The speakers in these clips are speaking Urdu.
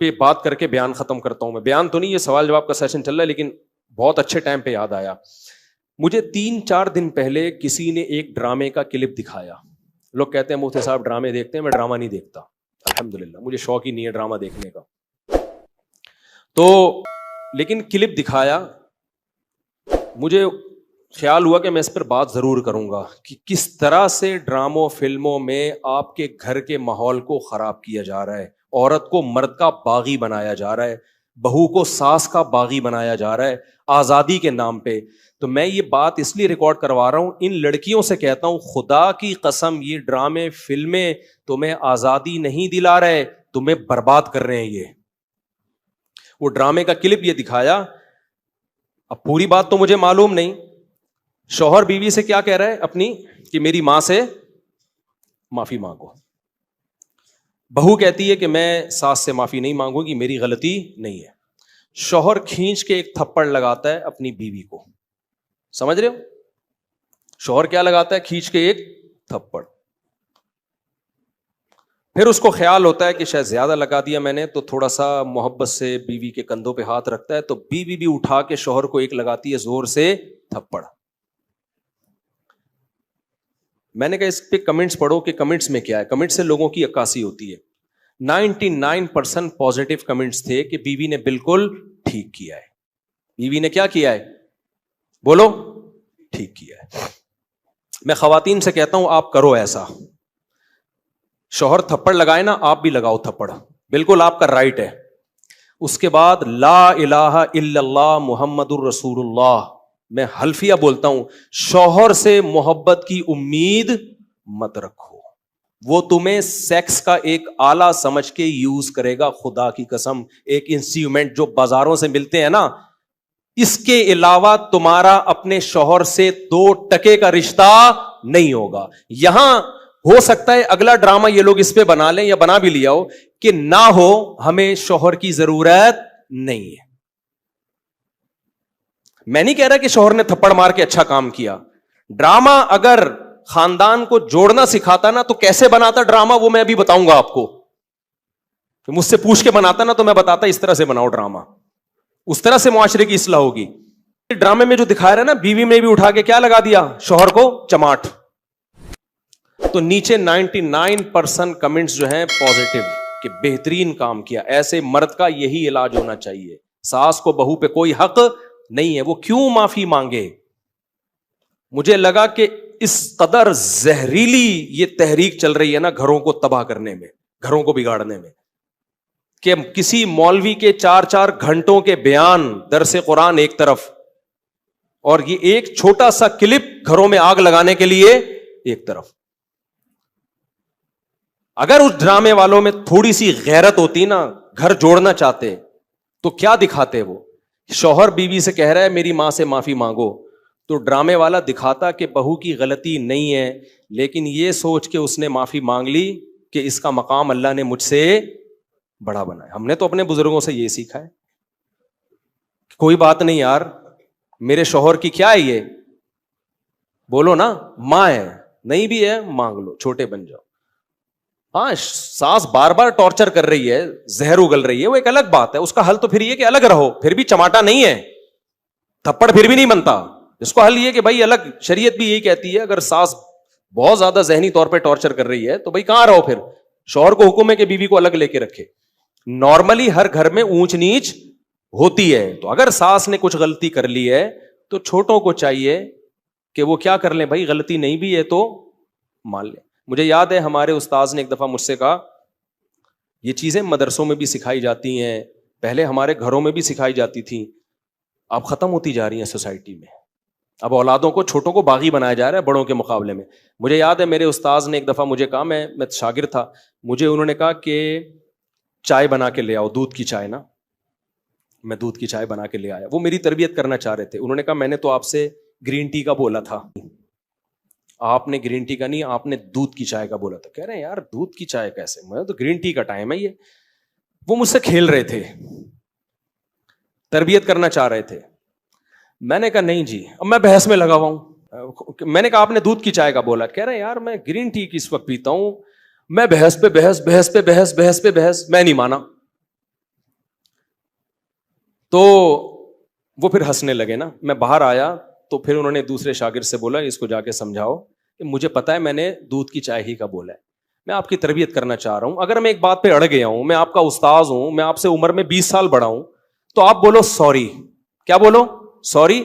پہ بات کر کے بیان ختم کرتا ہوں. میں بیان تو نہیں, یہ سوال جواب کا سیشن چل رہا ہے, لیکن بہت اچھے ٹائم پہ یاد آیا مجھے. 3-4 دن پہلے کسی نے ایک ڈرامے کا کلپ دکھایا. لوگ کہتے ہیں مفتی صاحب ڈرامے دیکھتے ہیں, میں ڈرامہ نہیں دیکھتا الحمدللہ, مجھے شوق ہی نہیں ہے ڈرامہ دیکھنے کا. تو لیکن کلپ دکھایا, مجھے خیال ہوا کہ میں اس پر بات ضرور کروں گا کہ کس طرح سے ڈراموں فلموں میں آپ کے گھر کے ماحول کو خراب کیا جا رہا ہے, عورت کو مرد کا باغی بنایا جا رہا ہے, بہو کو ساس کا باغی بنایا جا رہا ہے آزادی کے نام پہ. تو میں یہ بات اس لیے ریکارڈ کروا رہا ہوں, ان لڑکیوں سے کہتا ہوں خدا کی قسم یہ ڈرامے فلمیں تمہیں آزادی نہیں دلا رہے, تمہیں برباد کر رہے ہیں. یہ وہ ڈرامے کا کلپ یہ دکھایا, اب پوری بات تو مجھے معلوم نہیں. شوہر بیوی سے کیا کہہ رہا ہے اپنی, کہ میری ماں سے معافی مانگو. بہو کہتی ہے کہ میں ساس سے معافی نہیں مانگوں گی, میری غلطی نہیں ہے. شوہر کھینچ کے ایک تھپڑ لگاتا ہے اپنی بیوی کو. سمجھ رہے ہو, شوہر کیا لگاتا ہے, کھینچ کے ایک تھپڑ. پھر اس کو خیال ہوتا ہے کہ شاید زیادہ لگا دیا میں نے, تو تھوڑا سا محبت سے بیوی کے کندھوں پہ ہاتھ رکھتا ہے, تو بیوی بھی اٹھا کے شوہر کو ایک لگاتی ہے زور سے تھپڑ. میں نے کہا اس پہ کمنٹس پڑھو کہ کمنٹس میں کیا ہے. کمنٹ سے لوگوں کی عکاسی ہوتی ہے. 99% پازیٹیو کمنٹس تھے کہ بیوی نے بالکل ٹھیک کیا ہے. بیوی نے کیا کیا ہے, بولو, ٹھیک کیا ہے. میں خواتین سے کہتا ہوں آپ کرو ایسا, شوہر تھپڑ لگائے نا, آپ بھی لگاؤ تھپڑ, بالکل آپ کا رائٹ ہے. اس کے بعد لا الہ الا اللہ محمد الرسول اللہ, میں حلفیہ بولتا ہوں, شوہر سے محبت کی امید مت رکھو, وہ تمہیں سیکس کا ایک آلہ سمجھ کے یوز کرے گا. خدا کی قسم, ایک انسٹرومنٹ جو بازاروں سے ملتے ہیں نا, اس کے علاوہ تمہارا اپنے شوہر سے 2 ٹکے کا رشتہ نہیں ہوگا. یہاں ہو سکتا ہے اگلا ڈرامہ یہ لوگ اس پہ بنا لیں یا بنا بھی لیا ہو کہ نہ ہو, ہمیں شوہر کی ضرورت نہیں ہے. میں نہیں کہہ رہا کہ شوہر نے تھپڑ مار کے اچھا کام کیا. ڈرامہ اگر خاندان کو جوڑنا سکھاتا نا تو کیسے بناتا ڈرامہ, وہ میں ابھی بتاؤں گا آپ کو. مجھ سے پوچھ کے بناتا نا تو میں بتاتا اس طرح سے بناؤ ڈرامہ, اس طرح سے معاشرے کی اصلاح ہوگی. ڈرامے میں جو دکھا رہا ہے نا, بیوی میں بھی اٹھا کے کیا لگا دیا, شوہر کو چماٹ. تو نیچے 99% کمنٹس جو ہیں پازیٹیو کہ بہترین کام کیا. ایسے مرد کا یہی علاج ہونا چاہیے. ساس کو بہو پہ کوئی حق نہیں ہے, وہ کیوں معافی مانگے. مجھے لگا کہ اس قدر زہریلی یہ تحریک چل رہی ہے نا گھروں کو تباہ کرنے میں, گھروں کو بگاڑنے میں, کہ کسی مولوی کے 4 گھنٹوں کے بیان, درس قرآن ایک طرف, اور یہ ایک چھوٹا سا کلپ گھروں میں آگ لگانے کے لیے ایک طرف. اگر اس ڈرامے والوں میں تھوڑی سی غیرت ہوتی نا, گھر جوڑنا چاہتے, تو کیا دکھاتے. وہ شوہر بیوی سے کہہ رہا ہے میری ماں سے معافی مانگو, تو ڈرامے والا دکھاتا کہ بہو کی غلطی نہیں ہے, لیکن یہ سوچ کے اس نے معافی مانگ لی کہ اس کا مقام اللہ نے مجھ سے بڑا بنایا. ہم نے تو اپنے بزرگوں سے یہ سیکھا ہے, کوئی بات نہیں یار, میرے شوہر کی کیا ہے یہ, بولو نا, ماں ہے, نہیں بھی ہے مانگ لو, چھوٹے بن جاؤ. ہاں ساس بار بار ٹارچر کر رہی ہے, زہر اگل رہی ہے, وہ ایک الگ بات ہے, اس کا حل تو پھر یہ کہ الگ رہو, پھر بھی چماٹا نہیں ہے, تھپڑ پھر بھی نہیں بنتا. اس کو حل یہ کہ بھائی الگ, شریعت بھی یہی کہتی ہے اگر ساس بہت زیادہ ذہنی طور پہ ٹارچر کر رہی ہے تو بھائی کہاں رہو, پھر شوہر کو حکم ہے کہ بیوی کو الگ لے کے رکھے. نارملی ہر گھر میں اونچ نیچ ہوتی ہے, تو اگر ساس نے کچھ غلطی کر لی ہے تو چھوٹوں کو چاہیے کہ وہ کیا کر لیں, بھائی غلطی نہیں بھی ہے تو مان لیں. مجھے یاد ہے ہمارے استاذ نے ایک دفعہ مجھ سے کہا, یہ چیزیں مدرسوں میں بھی سکھائی جاتی ہیں, پہلے ہمارے گھروں میں بھی سکھائی جاتی تھیں, اب ختم ہوتی جا رہی ہیں سوسائٹی میں. اب اولادوں کو, چھوٹوں کو باغی بنایا جا رہا ہے بڑوں کے مقابلے میں. مجھے یاد ہے میرے استاذ نے ایک دفعہ مجھے کہا, میں شاگرد تھا, مجھے انہوں نے کہا کہ چائے بنا کے لے آؤ, دودھ کی چائے نا. میں دودھ کی چائے بنا کے لے آیا. وہ میری تربیت کرنا چاہ رہے تھے. انہوں نے کہا میں نے تو آپ سے گرین ٹی کا بولا تھا, آپ نے گرین ٹی کا نہیں, آپ نے دودھ کی چائے کا بولا تھا. کہہ رہے ہیں یار دودھ کی چائے کیسے, میں تو گرین ٹی کا ٹائم ہے یہ. وہ مجھ سے کھیل رہے تھے, تربیت کرنا چاہ رہے تھے. میں نے کہا نہیں جی, اب میں بحث میں لگا ہوا ہوں. میں نے کہا آپ نے دودھ کی چائے کا بولا. کہہ رہے ہیں یار میں گرین ٹی کس وقت پیتا ہوں, میں بحث پہ بحث, بحث پہ بحث, بحث پہ بحث, میں نہیں مانا. تو وہ پھر ہنسنے لگے نا. میں باہر آیا تو پھر انہوں نے دوسرے شاگرد سے بولا اس کو جا کے سمجھاؤ کہ مجھے پتا ہے میں نے دودھ کی چائے ہی کا بولا ہے, میں آپ کی تربیت کرنا چاہ رہا ہوں, اگر میں ایک بات پہ اڑ گیا ہوں, میں آپ کا استاذ ہوں, میں آپ سے عمر میں 20 سال بڑا ہوں, تو آپ بولو سوری. کیا بولو؟ سوری.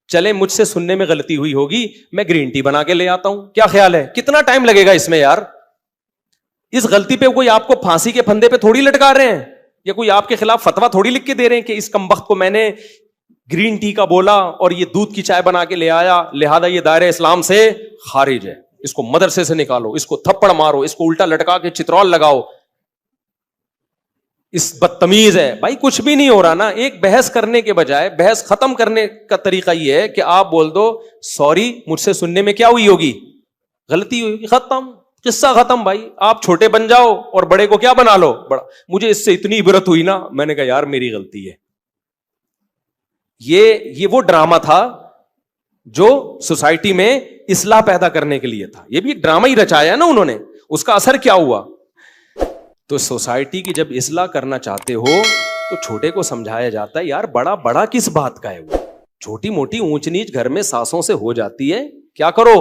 چلے مجھ سے سننے میں غلطی ہوئی ہوگی, میں گرین ٹی بنا کے لے آتا ہوں, کیا خیال ہے؟ کتنا ٹائم لگے گا اس میں یار؟ اس غلطی پہ کوئی آپ کو پھانسی کے پھندے پہ تھوڑی لٹکا رہے ہیں, یا کوئی آپ کے خلاف فتویٰ تھوڑی لکھ کے دے رہے ہیں کہ اس کمبخت کو میں نے گرین ٹی کا بولا اور یہ دودھ کی چائے بنا کے لے آیا, لہذا یہ دائرہ اسلام سے خارج ہے, اس کو مدرسے سے نکالو, اس کو تھپڑ مارو, اس کو الٹا لٹکا کے چترول لگاؤ, اس بدتمیز ہے. بھائی کچھ بھی نہیں ہو رہا نا. ایک بحث کرنے کے بجائے بحث ختم کرنے کا طریقہ یہ ہے کہ آپ بول دو سوری, مجھ سے سننے میں کیا ہوئی ہوگی, غلطی ہوئی ہوگی, ختم, قصہ ختم. بھائی آپ چھوٹے بن جاؤ اور بڑے کو کیا بنا لو بڑا. مجھے اس سے اتنی عبرت ہوئی نا, میں نے کہا یار میری غلطی ہے. یہ وہ ڈرامہ تھا جو سوسائٹی میں اصلاح پیدا کرنے کے لیے تھا. یہ بھی ایک ڈرامہ ہی رچایا نا انہوں نے. اس کا اثر کیا ہوا؟ تو سوسائٹی کی جب اصلاح کرنا چاہتے ہو تو چھوٹے کو سمجھایا جاتا ہے یار بڑا بڑا کس بات کا ہے, وہ چھوٹی موٹی اونچ نیچ گھر میں ساسوں سے ہو جاتی ہے, کیا کرو,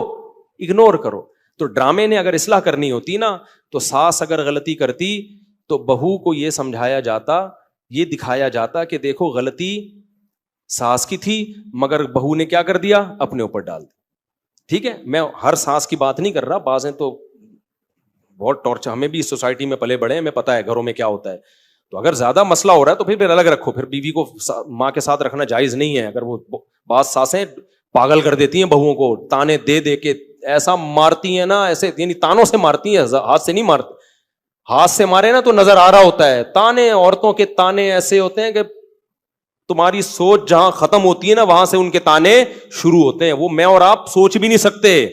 اگنور کرو. تو ڈرامے نے اگر اصلاح کرنی ہوتی نا, تو ساس اگر غلطی کرتی تو بہو کو یہ سمجھایا جاتا, یہ دکھایا جاتا کہ دیکھو غلطی ساس کی تھی مگر بہو نے کیا کر دیا, اپنے اوپر ڈال دی. ٹھیک ہے, میں ہر ساس کی بات نہیں کر رہا, بعض ہیں تو بہت ٹارچر, ہمیں بھی اس سوسائٹی میں پلے بڑے ہیں, ہمیں پتا ہے گھروں میں کیا ہوتا ہے. تو اگر زیادہ مسئلہ ہو رہا ہے تو پھر الگ رکھو, پھر بیوی کو ماں کے ساتھ رکھنا جائز نہیں ہے. اگر وہ بعض ساسیں پاگل کر دیتی ہیں بہوؤں کو, تانے دے دے کے ایسا مارتی ہیں نا, ایسے یعنی تانوں سے مارتی ہیں, ہاتھ سے نہیں مارتی. ہاتھ سے مارے نا تو نظر آ رہا ہوتا ہے. تانے, عورتوں کے تانے ایسے ہوتے ہیں کہ تمہاری سوچ جہاں ختم ہوتی ہے نا وہاں سے ان کے تانے شروع ہوتے ہیں. وہ میں اور آپ سوچ بھی نہیں سکتے.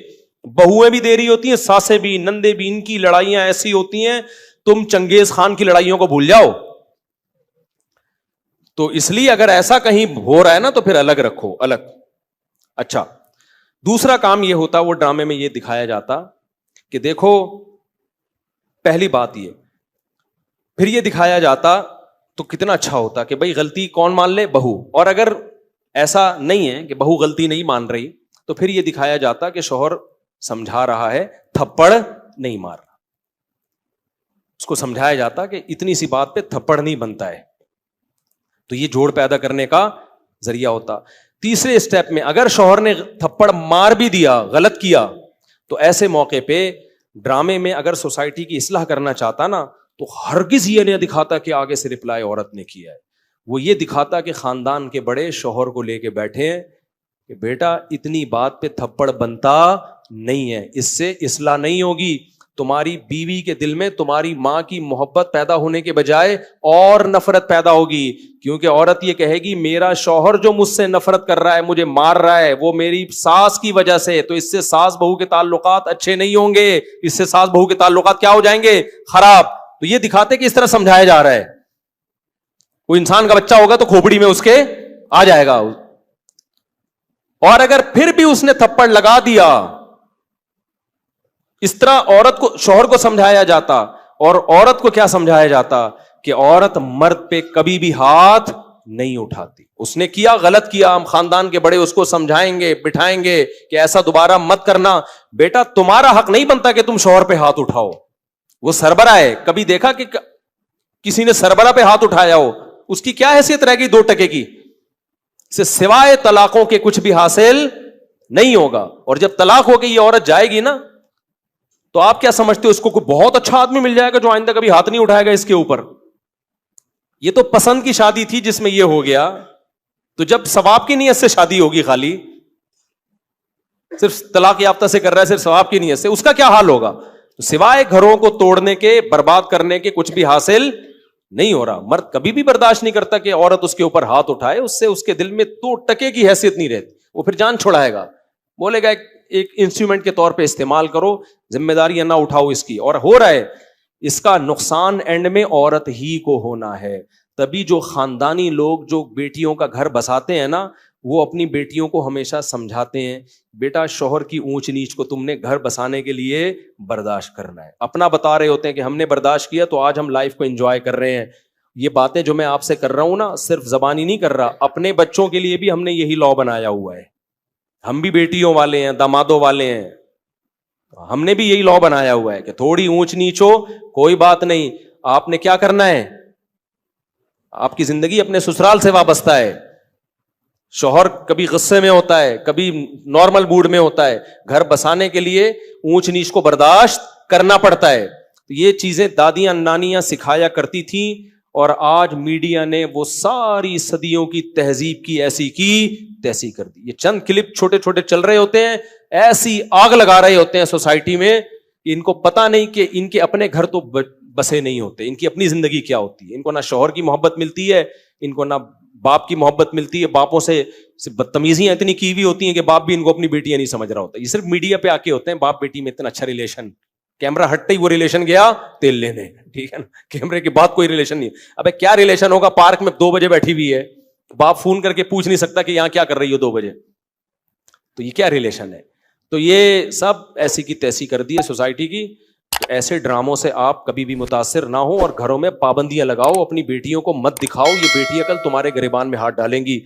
بہویں بھی دے رہی ہوتی ہیں, ساسیں بھی, نندے بھی, ان کی لڑائیاں ایسی ہوتی ہیں تم چنگیز خان کی لڑائیوں کو بھول جاؤ. تو اس لیے اگر ایسا کہیں ہو رہا ہے نا تو پھر الگ رکھو, الگ. اچھا, دوسرا کام یہ ہوتا, وہ ڈرامے میں یہ دکھایا جاتا کہ دیکھو پہلی بات یہ, پھر یہ دکھایا جاتا تو کتنا اچھا ہوتا کہ بھائی غلطی کون مان لے, بہو. اور اگر ایسا نہیں ہے کہ بہو غلطی نہیں مان رہی تو پھر یہ دکھایا جاتا کہ شوہر سمجھا رہا ہے, تھپڑ نہیں مار رہا. اس کو سمجھایا جاتا کہ اتنی سی بات پہ تھپڑ نہیں بنتا ہے. تو یہ جوڑ پیدا کرنے کا ذریعہ ہوتا. تیسرے اسٹیپ میں اگر شوہر نے تھپڑ مار بھی دیا, غلط کیا, تو ایسے موقع پہ ڈرامے میں اگر سوسائٹی کی اصلاح کرنا چاہتا نا تو ہرگز یہ نہیں دکھاتا کہ آگے سے رپلائی عورت نے کیا ہے. وہ یہ دکھاتا کہ خاندان کے بڑے شوہر کو لے کے بیٹھے ہیں کہ بیٹا اتنی بات پہ تھپڑ بنتا نہیں ہے, اس سے اصلاح نہیں ہوگی. تمہاری بیوی کے دل میں تمہاری ماں کی محبت پیدا ہونے کے بجائے اور نفرت پیدا ہوگی, کیونکہ عورت یہ کہے گی میرا شوہر جو مجھ سے نفرت کر رہا ہے, مجھے مار رہا ہے, وہ میری ساس کی وجہ سے. تو اس سے ساس بہو کے تعلقات اچھے نہیں ہوں گے, اس سے ساس بہو کے تعلقات کیا ہو جائیں گے, خراب. تو یہ دکھاتے کہ اس طرح سمجھایا جا رہا ہے. کوئی انسان کا بچہ ہوگا تو کھوپڑی میں اس کے آ جائے گا. اور اگر پھر بھی اس نے تھپڑ لگا دیا, اس طرح عورت کو, شوہر کو سمجھایا جاتا. اور عورت کو کیا سمجھایا جاتا کہ عورت مرد پہ کبھی بھی ہاتھ نہیں اٹھاتی. اس نے کیا, غلط کیا, ہم خاندان کے بڑے اس کو سمجھائیں گے, بٹھائیں گے کہ ایسا دوبارہ مت کرنا. بیٹا تمہارا حق نہیں بنتا کہ تم شوہر پہ ہاتھ اٹھاؤ. وہ سربراہ ہے. کبھی دیکھا کہ کسی نے سربراہ پہ ہاتھ اٹھایا ہو؟ اس کی کیا حیثیت رہے گی 2 ٹکے کی؟ سے سوائے طلاقوں کے کچھ بھی حاصل نہیں ہوگا. اور جب طلاق ہو کے یہ عورت جائے گی نا تو آپ کیا سمجھتے ہو, اس کو کوئی بہت اچھا آدمی مل جائے گا جو آئندہ کبھی ہاتھ نہیں اٹھائے گا اس کے اوپر؟ یہ تو پسند کی شادی تھی جس میں یہ ہو گیا. تو جب ثواب کی نیت سے شادی ہوگی, خالی صرف طلاق یافتہ سے کر رہا ہے, صرف ثواب کی نیت سے, اس کا کیا حال ہوگا؟ تو سوائے گھروں کو توڑنے کے, برباد کرنے کے کچھ بھی حاصل نہیں ہو رہا. مرد کبھی بھی برداشت نہیں کرتا کہ عورت اس کے اوپر ہاتھ اٹھائے, اس سے اس کے دل میں 2 ٹکے کی حیثیت نہیں رہتی. وہ پھر جان چھڑائے گا, بولے گا ایک انسٹرومنٹ کے طور پہ استعمال کرو, ذمہ داریاں نہ اٹھاؤ اس کی. اور ہو رہا ہے, اس کا نقصان اینڈ میں عورت ہی کو ہونا ہے. تبھی جو خاندانی لوگ جو بیٹیوں کا گھر بساتے ہیں نا, وہ اپنی بیٹیوں کو ہمیشہ سمجھاتے ہیں بیٹا شوہر کی اونچ نیچ کو تم نے گھر بسانے کے لیے برداشت کرنا ہے. اپنا بتا رہے ہوتے ہیں کہ ہم نے برداشت کیا تو آج ہم لائف کو انجوائے کر رہے ہیں. یہ باتیں جو میں آپ سے کر رہا ہوں نا صرف زبانی نہیں کر رہا, اپنے بچوں کے لیے بھی ہم نے یہی لا بنایا ہوا ہے. ہم بھی بیٹیوں والے ہیں, دامادوں والے ہیں, ہم نے بھی یہی لا بنایا ہوا ہے کہ تھوڑی اونچ نیچ ہو کوئی بات نہیں, آپ نے کیا کرنا ہے, آپ کی زندگی اپنے سسرال سے وابستہ ہے. شوہر کبھی غصے میں ہوتا ہے, کبھی نارمل موڈ میں ہوتا ہے, گھر بسانے کے لیے اونچ نیچ کو برداشت کرنا پڑتا ہے. یہ چیزیں دادیاں نانیاں سکھایا کرتی تھیں, اور آج میڈیا نے وہ ساری صدیوں کی تہذیب کی ایسی کی تیسی کر دی. یہ چند کلپ چھوٹے چھوٹے چل رہے ہوتے ہیں, ایسی آگ لگا رہے ہوتے ہیں سوسائٹی میں, ان کو پتا نہیں کہ ان کے اپنے گھر تو بسے نہیں ہوتے, ان کی اپنی زندگی کیا ہوتی ہے. ان کو نہ شوہر کی محبت ملتی ہے, ان کو نہ باپ کی محبت ملتی ہے, باپوں سے بدتمیزیاں اتنی کی ہوئی ہوتی ہیں کہ باپ بھی ان کو اپنی بیٹیاں نہیں سمجھ رہا ہوتا. یہ صرف میڈیا پہ آ کے ہوتے ہیں, باپ بیٹی میں اتنا اچھا ریلیشن, کیمرہ ہٹتے ہی وہ ریلیشن گیا تیل لینے, ٹھیک ہے نا, کیمرے کے بعد کوئی ریلیشن نہیں. ابے کیا ریلیشن ہوگا, پارک میں 2 بجے بیٹھی ہوئی ہے, باپ فون کر کے پوچھ نہیں سکتا کہ یہاں کیا کر رہی ہو 2 بجے, تو یہ کیا ریلیشن ہے. تو یہ سب ایسی کی تیسی کر دی ہے سوسائٹی کی. ایسے ڈراموں سے آپ کبھی بھی متاثر نہ ہو, اور گھروں میں پابندیاں لگاؤ, اپنی بیٹیوں کو مت دکھاؤ, یہ بیٹیاں کل تمہارے گریبان میں ہاتھ ڈالیں گی.